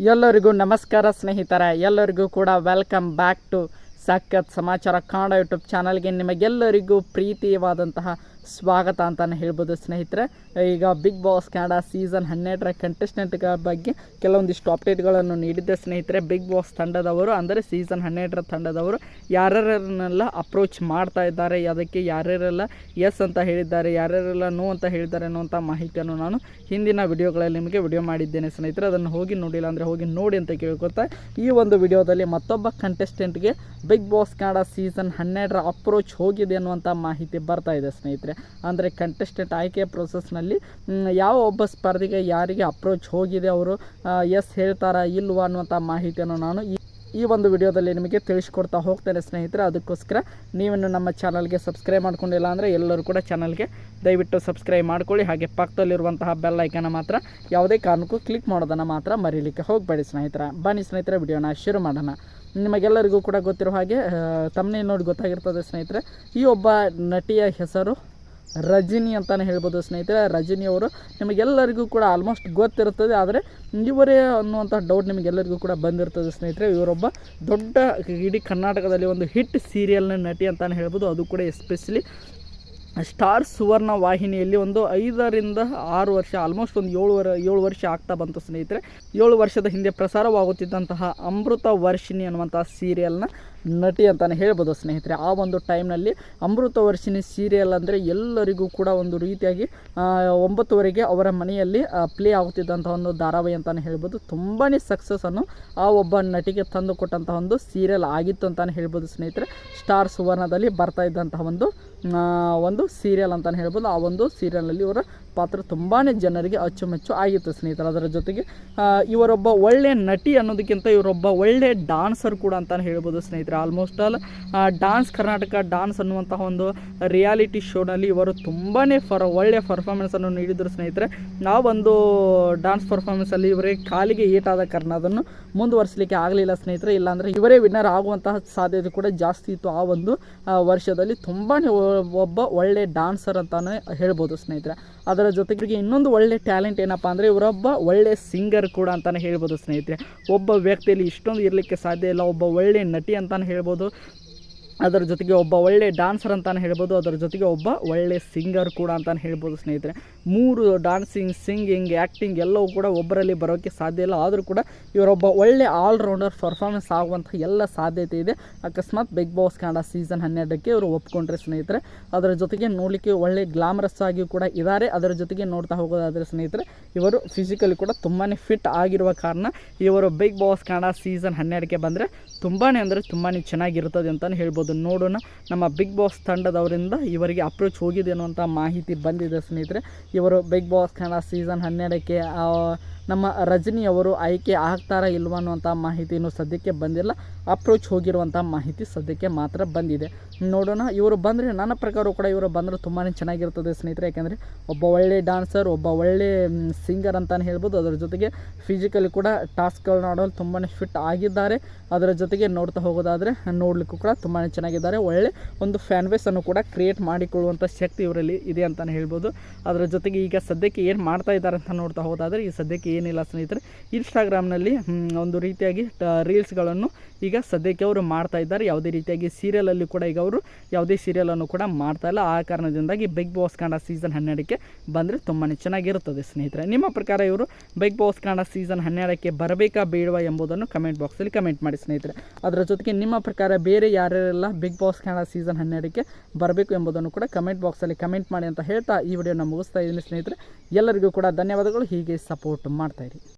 ಎಲ್ಲರಿಗೂ ನಮಸ್ಕಾರ ಸ್ನೇಹಿತರೆ, ಎಲ್ಲರಿಗೂ ಕೂಡ ವೆಲ್ಕಮ್ ಬ್ಯಾಕ್ ಟು ಸಖತ್ ಸಮಾಚಾರ ಕನ್ನಡ ಯೂಟ್ಯೂಬ್ ಚಾನಲ್ಗೆ ನಿಮಗೆಲ್ಲರಿಗೂ ಪ್ರೀತಿಯಾದಂತಹ ಸ್ವಾಗತ ಅಂತಲೇ ಹೇಳ್ಬೋದು ಸ್ನೇಹಿತರೆ. ಈಗ ಬಿಗ್ ಬಾಸ್ ಕನ್ನಡ ಸೀಸನ್ 12ರ ಕಂಟೆಸ್ಟೆಂಟ್ಗಳ ಬಗ್ಗೆ ಕೆಲವೊಂದಿಷ್ಟು ಅಪ್ಡೇಟ್ಗಳನ್ನು ನೀಡಿದ್ದೆ ಸ್ನೇಹಿತರೆ. ಬಿಗ್ ಬಾಸ್ ತಂಡದವರು ಅಂದರೆ ಸೀಸನ್ 12ರ ತಂಡದವರು ಯಾರ್ಯಾರನ್ನೆಲ್ಲ ಅಪ್ರೋಚ್ ಮಾಡ್ತಾ ಇದ್ದಾರೆ, ಅದಕ್ಕೆ ಯಾರ್ಯಾರೆಲ್ಲ ಎಸ್ ಅಂತ ಹೇಳಿದ್ದಾರೆ, ಯಾರ್ಯಾರೆಲ್ಲ ನೋ ಅಂತ ಹೇಳಿದ್ದಾರೆ ಅನ್ನುವಂಥ ಮಾಹಿತಿಯನ್ನು ನಾನು ಹಿಂದಿನ ವಿಡಿಯೋಗಳಲ್ಲಿ ನಿಮಗೆ ವಿಡಿಯೋ ಮಾಡಿದ್ದೇನೆ ಸ್ನೇಹಿತರೆ. ಅದನ್ನು ಹೋಗಿ ನೋಡಿಲ್ಲ ಅಂದರೆ ಹೋಗಿ ನೋಡಿ ಅಂತ ಕೇಳ್ಕೊತಾ ಈ ಒಂದು ವಿಡಿಯೋದಲ್ಲಿ ಮತ್ತೊಬ್ಬ ಕಂಟೆಸ್ಟೆಂಟ್ಗೆ ಬಿಗ್ ಬಾಸ್ ಕನ್ನಡ ಸೀಸನ್ 12ರ ಅಪ್ರೋಚ್ ಹೋಗಿದೆ ಅನ್ನುವಂಥ ಮಾಹಿತಿ ಬರ್ತಾ ಇದೆ ಸ್ನೇಹಿತರೆ. ಅಂದರೆ ಕಂಟೆಸ್ಟೆಂಟ್ ಆಯ್ಕೆ ಪ್ರೊಸೆಸ್ನಲ್ಲಿ ಯಾವ ಒಬ್ಬ ಸ್ಪರ್ಧಿಗೆ ಯಾರಿಗೆ ಅಪ್ರೋಚ್ ಹೋಗಿದೆ, ಅವರು ಎಸ್ ಹೇಳ್ತಾರಾ ಇಲ್ವಾ ಅನ್ನುವಂಥ ಮಾಹಿತಿಯನ್ನು ನಾನು ಈ ಒಂದು ವಿಡಿಯೋದಲ್ಲಿ ನಿಮಗೆ ತಿಳಿಸ್ಕೊಡ್ತಾ ಹೋಗ್ತೇನೆ ಸ್ನೇಹಿತರೆ. ಅದಕ್ಕೋಸ್ಕರ ನೀವನ್ನು ನಮ್ಮ ಚಾನಲ್ಗೆ ಸಬ್ಸ್ಕ್ರೈಬ್ ಮಾಡ್ಕೊಂಡಿಲ್ಲ ಅಂದರೆ ಎಲ್ಲರೂ ಕೂಡ ಚಾನಲ್ಗೆ ದಯವಿಟ್ಟು ಸಬ್ಸ್ಕ್ರೈಬ್ ಮಾಡ್ಕೊಳ್ಳಿ. ಹಾಗೆ ಪಕ್ಕದಲ್ಲಿರುವಂತಹ ಬೆಲ್ ಐಕನ್ನ ಮಾತ್ರ ಯಾವುದೇ ಕಾರಣಕ್ಕೂ ಕ್ಲಿಕ್ ಮಾಡೋದನ್ನು ಮಾತ್ರ ಮರೀಲಿಕ್ಕೆ ಹೋಗಬೇಡಿ ಸ್ನೇಹಿತರೆ. ಬನ್ನಿ ಸ್ನೇಹಿತರೆ, ವಿಡಿಯೋನ ಶುರು ಮಾಡೋಣ. ನಿಮಗೆಲ್ಲರಿಗೂ ಕೂಡ ಗೊತ್ತಿರೋ ಹಾಗೆ ತಮ್ಮನೇಲಿ ನೋಡಿ ಗೊತ್ತಾಗಿರ್ತದೆ ಸ್ನೇಹಿತರೆ, ಈ ಒಬ್ಬ ನಟಿಯ ಹೆಸರು ರಜನಿ ಅಂತಲೇ ಹೇಳ್ಬೋದು ಸ್ನೇಹಿತರೆ. ರಜನಿಯವರು ನಿಮಗೆಲ್ಲರಿಗೂ ಕೂಡ ಆಲ್ಮೋಸ್ಟ್ ಗೊತ್ತಿರ್ತದೆ, ಆದರೆ ಇವರೇ ಅನ್ನುವಂಥ ಡೌಟ್ ನಿಮಗೆಲ್ಲರಿಗೂ ಕೂಡ ಬಂದಿರ್ತದೆ ಸ್ನೇಹಿತರೆ. ಇವರೊಬ್ಬ ದೊಡ್ಡ ಇಡೀ ಕರ್ನಾಟಕದಲ್ಲಿ ಒಂದು ಹಿಟ್ ಸೀರಿಯಲ್ನ ನಟಿ ಅಂತಲೇ ಹೇಳ್ಬೋದು. ಅದು ಕೂಡ ಎಸ್ಪೆಷಲಿ ಸ್ಟಾರ್ ಸುವರ್ಣ ವಾಹಿನಿಯಲ್ಲಿ ಒಂದು 5 ರಿಂದ 6 ವರ್ಷ, ಆಲ್ಮೋಸ್ಟ್ ಒಂದು 7 ವರ್ಷ ಆಗ್ತಾ ಬಂತು ಸ್ನೇಹಿತರೆ. 7 ವರ್ಷದ ಹಿಂದೆ ಪ್ರಸಾರವಾಗುತ್ತಿದ್ದಂತಹ ಅಮೃತ ವರ್ಷಿಣಿ ಅನ್ನುವಂಥ ಸೀರಿಯಲ್ನ ನಟಿ ಅಂತಲೇ ಹೇಳ್ಬೋದು ಸ್ನೇಹಿತರೆ. ಆ ಒಂದು ಟೈಮ್ನಲ್ಲಿ ಅಮೃತ ವರ್ಷಿಣಿ ಸೀರಿಯಲ್ ಅಂದರೆ ಎಲ್ಲರಿಗೂ ಕೂಡ ಒಂದು ರೀತಿಯಾಗಿ 9ವರೆಗೆ ಅವರ ಮನೆಯಲ್ಲಿ ಪ್ಲೇ ಆಗುತ್ತಿದ್ದಂಥ ಒಂದು ಧಾರಾವಾಹಿ ಅಂತಲೇ ಹೇಳ್ಬೋದು. ತುಂಬಾ ಸಕ್ಸಸ್ಸನ್ನು ಆ ಒಬ್ಬ ನಟಿಗೆ ತಂದು ಕೊಟ್ಟಂಥ ಒಂದು ಸೀರಿಯಲ್ ಆಗಿತ್ತು ಅಂತಲೇ ಹೇಳ್ಬೋದು ಸ್ನೇಹಿತರೆ. ಸ್ಟಾರ್ ಸುವರ್ಣದಲ್ಲಿ ಬರ್ತಾ ಇದ್ದಂತಹ ಒಂದು ಸೀರಿಯಲ್ ಅಂತಲೇ ಹೇಳ್ಬೋದು. ಆ ಒಂದು ಸೀರಿಯಲ್ನಲ್ಲಿ ಇವರ ಪಾತ್ರ ತುಂಬಾ ಜನರಿಗೆ ಅಚ್ಚುಮೆಚ್ಚು ಆಗಿತ್ತು ಸ್ನೇಹಿತರೆ. ಅದರ ಜೊತೆಗೆ ಇವರೊಬ್ಬ ಒಳ್ಳೆಯ ನಟಿ ಅನ್ನೋದಕ್ಕಿಂತ ಇವರೊಬ್ಬ ಒಳ್ಳೆಯ ಡಾನ್ಸರ್ ಕೂಡ ಅಂತಲೇ ಹೇಳ್ಬೋದು ಸ್ನೇಹಿತರೆ. Almost all dance Karnataka dance ಅನ್ನುವಂತಹ ಒಂದು ರಿಯಾಲಿಟಿ ಶೋನಲ್ಲಿ ಇವರು ತುಂಬಾ ಒಳ್ಳೆಯ ಪರ್ಫಾರ್ಮೆನ್ಸನ್ನು ನೀಡಿದರು ಸ್ನೇಹಿತರೆ. ಆ ಒಂದು ಡಾನ್ಸ್ ಪರ್ಫಾರ್ಮೆನ್ಸಲ್ಲಿ ಇವರಿಗೆ ಕಾಲಿಗೆ ಏಟಾದ ಕಾರಣ ಅದನ್ನು ಮುಂದುವರಿಸಲಿಕ್ಕೆ ಆಗಲಿಲ್ಲ ಸ್ನೇಹಿತರೆ. ಇಲ್ಲಾಂದರೆ ಇವರೇ ವಿನ್ನರ್ ಆಗುವಂತಹ ಸಾಧ್ಯತೆ ಕೂಡ ಜಾಸ್ತಿ ಇತ್ತು. ಆ ಒಂದು ವರ್ಷದಲ್ಲಿ ತುಂಬಾ ಒಬ್ಬ ಒಳ್ಳೆ ಡಾನ್ಸರ್ ಅಂತಾನೆ ಹೇಳ್ಬೋದು ಸ್ನೇಹಿತರೆ. ಅದರ ಜೊತೆಗೆ ಇನ್ನೊಂದು ಒಳ್ಳೆ ಟ್ಯಾಲೆಂಟ್ ಏನಪ್ಪ ಅಂದರೆ ಇವರೊಬ್ಬ ಒಳ್ಳೆ ಸಿಂಗರ್ ಕೂಡ ಅಂತಲೇ ಹೇಳ್ಬೋದು ಸ್ನೇಹಿತರೆ. ಒಬ್ಬ ವ್ಯಕ್ತಿಯಲ್ಲಿ ಇಷ್ಟೊಂದು ಇರಲಿಕ್ಕೆ ಸಾಧ್ಯ ಇಲ್ಲ. ಒಬ್ಬ ಒಳ್ಳೆ ನಟಿ ಅಂತಲೇ ಹೇಳ್ಬೋದು, ಅದರ ಜೊತೆಗೆ ಒಬ್ಬ ಒಳ್ಳೆ ಡಾನ್ಸರ್ ಅಂತಲೇ ಹೇಳ್ಬೋದು, ಅದರ ಜೊತೆಗೆ ಒಬ್ಬ ಒಳ್ಳೆ ಸಿಂಗರ್ ಕೂಡ ಅಂತಲೇ ಹೇಳ್ಬೋದು ಸ್ನೇಹಿತರೆ. 3 ಡಾನ್ಸಿಂಗ್, ಸಿಂಗಿಂಗ್, ಆ್ಯಕ್ಟಿಂಗ್ ಎಲ್ಲವೂ ಕೂಡ ಒಬ್ಬರಲ್ಲಿ ಬರೋಕ್ಕೆ ಸಾಧ್ಯ ಇಲ್ಲ. ಆದರೂ ಕೂಡ ಇವರೊಬ್ಬ ಒಳ್ಳೆ ಆಲ್ರೌಂಡರ್ ಪರ್ಫಾರ್ಮೆನ್ಸ್ ಆಗುವಂಥ ಎಲ್ಲ ಸಾಧ್ಯತೆ ಇದೆ. ಅಕಸ್ಮಾತ್ ಬಿಗ್ ಬಾಸ್ ಕನ್ನಡ ಸೀಸನ್ 12ಕ್ಕೆ ಇವರು ಒಪ್ಕೊಂಡ್ರೆ ಸ್ನೇಹಿತರೆ. ಅದರ ಜೊತೆಗೆ ನೋಡಲಿಕ್ಕೆ ಒಳ್ಳೆ ಗ್ಲಾಮರಸ್ ಆಗಿ ಕೂಡ ಇದ್ದಾರೆ. ಅದರ ಜೊತೆಗೆ ನೋಡ್ತಾ ಹೋಗೋದಾದರೆ ಸ್ನೇಹಿತರೆ, ಇವರು ಫಿಸಿಕಲಿ ಕೂಡ ತುಂಬಾ ಫಿಟ್ ಆಗಿರುವ ಕಾರಣ ಇವರು ಬಿಗ್ ಬಾಸ್ ಕನ್ನಡ ಸೀಸನ್ 12ಕ್ಕೆ ಬಂದರೆ ತುಂಬಾ ಅಂದರೆ ತುಂಬಾ ಚೆನ್ನಾಗಿರ್ತದೆ ಅಂತಲೇ ಹೇಳ್ಬೋದು. ನೋಡೋಣ, ನಮ್ಮ ಬಿಗ್ ಬಾಸ್ ತಂಡದವರಿಂದ ಇವರಿಗೆ ಅಪ್ರೋಚ್ ಹೋಗಿದೆ ಅನ್ನುವಂಥ ಮಾಹಿತಿ ಬಂದಿದೆ ಸ್ನೇಹಿತರೆ. ಇವರು ಬಿಗ್ ಬಾಸ್ ಕನ್ನಡ ಸೀಸನ್ 12ಕ್ಕೆ ನಮ್ಮ ರಜನಿಯವರು ಆಯ್ಕೆ ಆಗ್ತಾರಾ ಇಲ್ವಾ ಅನ್ನುವಂಥ ಮಾಹಿತಿನೂ ಸದ್ಯಕ್ಕೆ ಬಂದಿಲ್ಲ. ಅಪ್ರೋಚ್ ಹೋಗಿರುವಂಥ ಮಾಹಿತಿ ಸದ್ಯಕ್ಕೆ ಮಾತ್ರ ಬಂದಿದೆ. ನೋಡೋಣ, ಇವರು ಬಂದರೆ ನನ್ನ ಪ್ರಕಾರ ಕೂಡ ಇವರು ಬಂದರೆ ತುಂಬಾ ಚೆನ್ನಾಗಿರ್ತದೆ ಸ್ನೇಹಿತರೆ. ಯಾಕೆಂದರೆ ಒಬ್ಬ ಒಳ್ಳೆ ಡಾನ್ಸರ್, ಒಬ್ಬ ಒಳ್ಳೆ ಸಿಂಗರ್ ಅಂತಲೇ ಹೇಳ್ಬೋದು. ಅದರ ಜೊತೆಗೆ ಫಿಸಿಕಲಿ ಕೂಡ ಟಾಸ್ಕ್ಗಳನ್ನ ಆಡೋದು ತುಂಬಾ ಫಿಟ್ ಆಗಿದ್ದಾರೆ. ಅದರ ಜೊತೆಗೆ ನೋಡ್ತಾ ಹೋಗೋದಾದರೆ ನೋಡಲಿಕ್ಕೂ ಕೂಡ ತುಂಬಾ ಚೆನ್ನಾಗಿದ್ದಾರೆ. ಒಳ್ಳೆ ಒಂದು ಫ್ಯಾನ್ ಬೇಸನ್ನು ಕೂಡ ಕ್ರಿಯೇಟ್ ಮಾಡಿಕೊಳ್ಳುವಂಥ ಶಕ್ತಿ ಇವರಲ್ಲಿ ಇದೆ ಅಂತಲೇ ಹೇಳ್ಬೋದು. ಅದರ ಜೊತೆಗೆ ಈಗ ಸದ್ಯಕ್ಕೆ ಏನು ಮಾಡ್ತಾ ಇದ್ದಾರೆ ಅಂತ ನೋಡ್ತಾ ಹೋಗೋದಾದರೆ ಈ ಸದ್ಯಕ್ಕೆ ಏನಿಲ್ಲ ಸ್ನೇಹಿತರೆ. ಇನ್ಸ್ಟಾಗ್ರಾಮ್ನಲ್ಲಿ ಒಂದು ರೀತಿಯಾಗಿ ರೀಲ್ಸ್ಗಳನ್ನು ಈಗ ಸದ್ಯಕ್ಕೆ ಅವರು ಮಾಡ್ತಾ ಇದ್ದಾರೆ. ಯಾವುದೇ ರೀತಿಯಾಗಿ ಸೀರಿಯಲಲ್ಲಿ ಕೂಡ ಈಗ ಅವರು ಯಾವುದೇ ಸೀರಿಯಲನ್ನು ಕೂಡ ಮಾಡ್ತಾ ಇಲ್ಲ. ಆ ಕಾರಣದಿಂದಾಗಿ ಬಿಗ್ ಬಾಸ್ ಕನ್ನಡ ಸೀಸನ್ 12ಕ್ಕೆ ಬಂದರೆ ತುಂಬಾ ಚೆನ್ನಾಗಿರುತ್ತದೆ ಸ್ನೇಹಿತರೆ. ನಿಮ್ಮ ಪ್ರಕಾರ ಇವರು ಬಿಗ್ ಬಾಸ್ ಕನ್ನಡ ಸೀಸನ್ 12ಕ್ಕೆ ಬರಬೇಕಾ ಬೇಡವಾ ಎಂಬುದನ್ನು ಕಮೆಂಟ್ ಬಾಕ್ಸಲ್ಲಿ ಕಮೆಂಟ್ ಮಾಡಿ ಸ್ನೇಹಿತರೆ. ಅದರ ಜೊತೆಗೆ ನಿಮ್ಮ ಪ್ರಕಾರ ಬೇರೆ ಯಾರ್ಯಾರೆಲ್ಲ ಬಿಗ್ ಬಾಸ್ ಕನ್ನಡ ಸೀಸನ್ 12ಕ್ಕೆ ಬರಬೇಕು ಎಂಬುದನ್ನು ಕೂಡ ಕಮೆಂಟ್ ಬಾಕ್ಸಲ್ಲಿ ಕಮೆಂಟ್ ಮಾಡಿ ಅಂತ ಹೇಳ್ತಾ ಈ ವಿಡಿಯೋನ ಮುಗಿಸ್ತಾ ಇದ್ದೀನಿ ಸ್ನೇಹಿತರೆ. ಎಲ್ಲರಿಗೂ ಕೂಡ ಧನ್ಯವಾದಗಳು. ಹೀಗೆ ಸಪೋರ್ಟ್ ಮಾಡ್ತಾಯಿರಿ.